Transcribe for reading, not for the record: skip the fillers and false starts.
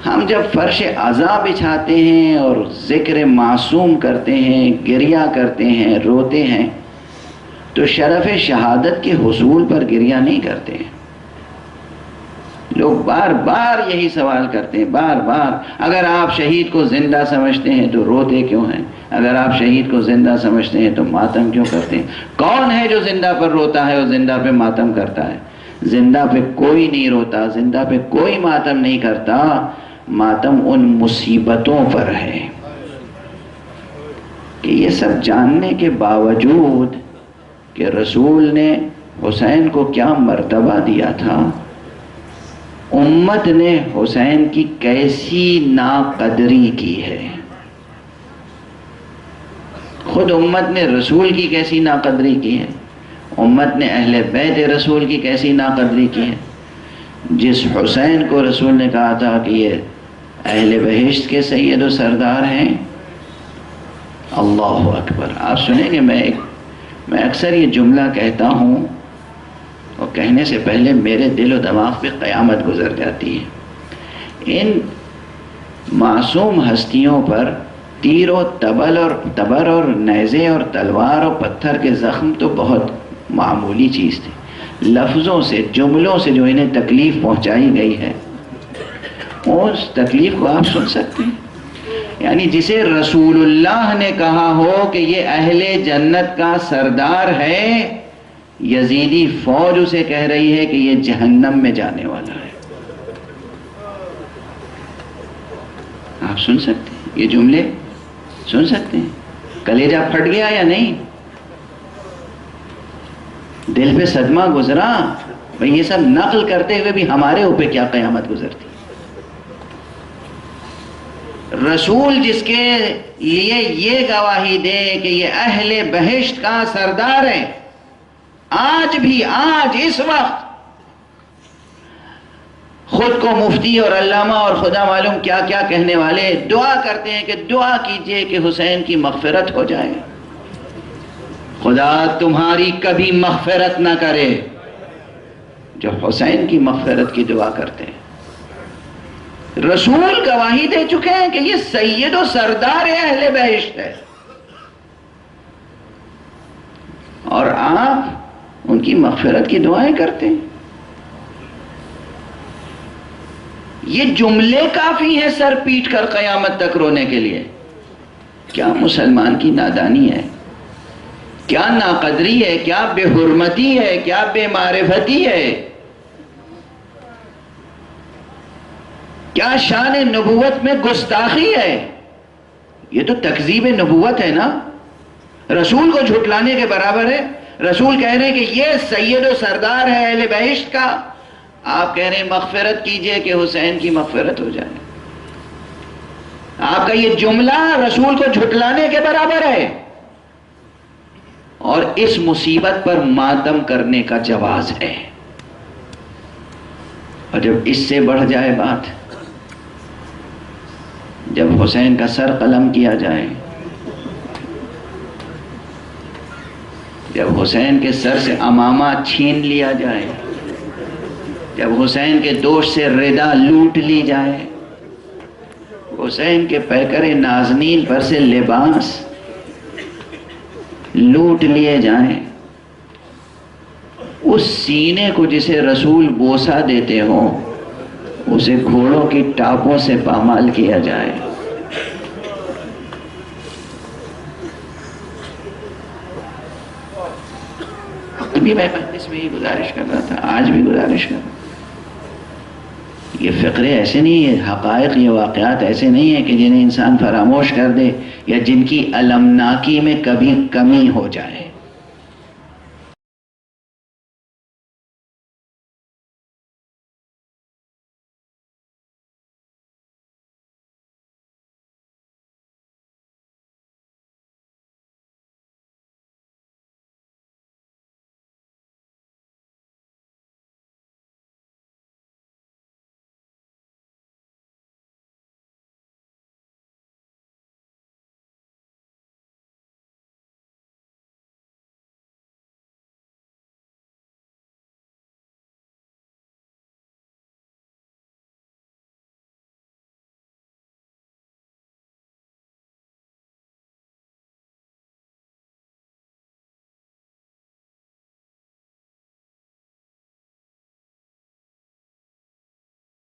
ہم جب فرش عزا بچھاتے ہیں اور ذکر معصوم کرتے ہیں، گریہ کرتے ہیں، روتے ہیں، تو شرف شہادت کے حصول پر گریہ نہیں کرتے ہیں۔ لوگ بار بار یہی سوال کرتے ہیں، بار بار، اگر آپ شہید کو زندہ سمجھتے ہیں تو روتے کیوں ہیں؟ اگر آپ شہید کو زندہ سمجھتے ہیں تو ماتم کیوں کرتے ہیں؟ کون ہے جو زندہ پر روتا ہے اور زندہ پہ ماتم کرتا ہے؟ زندہ پہ کوئی نہیں روتا، زندہ پہ کوئی ماتم نہیں کرتا، ماتم ان مصیبتوں پر ہے کہ یہ سب جاننے کے باوجود کہ رسول نے حسین کو کیا مرتبہ دیا تھا، امت نے حسین کی کیسی ناقدری کی ہے، خود امت نے رسول کی کیسی ناقدری کی ہے، امت نے اہل بیت رسول کی کیسی ناقدری کی ہے۔ جس حسین کو رسول نے کہا تھا کہ یہ اہل بہشت کے سید و سردار ہیں، اللہ اکبر۔ آپ سنیں گے، میں اکثر یہ جملہ کہتا ہوں اور کہنے سے پہلے میرے دل و دماغ پہ قیامت گزر جاتی ہے۔ ان معصوم ہستیوں پر تیر و تبر اور نیزے اور تلوار اور پتھر کے زخم تو بہت معمولی چیز تھی، لفظوں سے، جملوں سے جو انہیں تکلیف پہنچائی گئی ہے، اس تکلیف کو آپ سن سکتے ہیں؟ یعنی جسے رسول اللہ نے کہا ہو کہ یہ اہل جنت کا سردار ہے، یزیدی فوج اسے کہہ رہی ہے کہ یہ جہنم میں جانے والا ہے۔ آپ سن سکتے ہیں یہ جملے؟ سن سکتے ہیں؟ کلیجہ پھٹ گیا یا نہیں؟ دل پہ صدمہ گزرا؟ بھئی یہ سب نقل کرتے ہوئے بھی ہمارے اوپر کیا قیامت گزرتی؟ رسول جس کے لیے یہ گواہی دے کہ یہ اہل بہشت کا سردار ہے، آج بھی، آج اس وقت خود کو مفتی اور علامہ اور خدا معلوم کیا کیا کہنے والے دعا کرتے ہیں کہ دعا کیجئے کہ حسین کی مغفرت ہو جائے۔ خدا تمہاری کبھی مغفرت نہ کرے، جو حسین کی مغفرت کی دعا کرتے ہیں۔ رسول گواہی دے چکے ہیں کہ یہ سید و سردار اہل بہشت ہے، اور آپ ان کی مغفرت کی دعائیں کرتے ہیں۔ یہ جملے کافی ہیں سر پیٹ کر قیامت تک رونے کے لیے۔ کیا مسلمان کی نادانی ہے، کیا ناقدری ہے، کیا بے حرمتی ہے، کیا بے معرفتی ہے، کیا شان نبوت میں گستاخی ہے؟ یہ تو تکذیب نبوت ہے نا، رسول کو جھٹلانے کے برابر ہے۔ رسول کہہ رہے ہیں کہ یہ سید و سردار ہے اہل بہشت کا، آپ کہہ رہے ہیں مغفرت کیجئے کہ حسین کی مغفرت ہو جائے۔ آپ کا یہ جملہ رسول کو جھٹلانے کے برابر ہے، اور اس مصیبت پر ماتم کرنے کا جواز ہے۔ اور جب اس سے بڑھ جائے بات، جب حسین کا سر قلم کیا جائے، جب حسین کے سر سے عمامہ چھین لیا جائے، جب حسین کے دوش سے ردا لوٹ لی جائے، حسین کے پیکر نازنین پر سے لباس لوٹ لیے جائیں، اس سینے کو جسے رسول بوسہ دیتے ہوں اسے گھوڑوں کی ٹاپوں سے پامال کیا جائے، ابھی میں مجلس میں ہی گزارش کر رہا تھا، آج بھی گزارش کر رہا ہوں، یہ فقرے ایسے نہیں ہیں، حقائق، یہ واقعات ایسے نہیں ہیں کہ جنہیں انسان فراموش کر دے یا جن کی المناکی میں کبھی کمی ہو جائے۔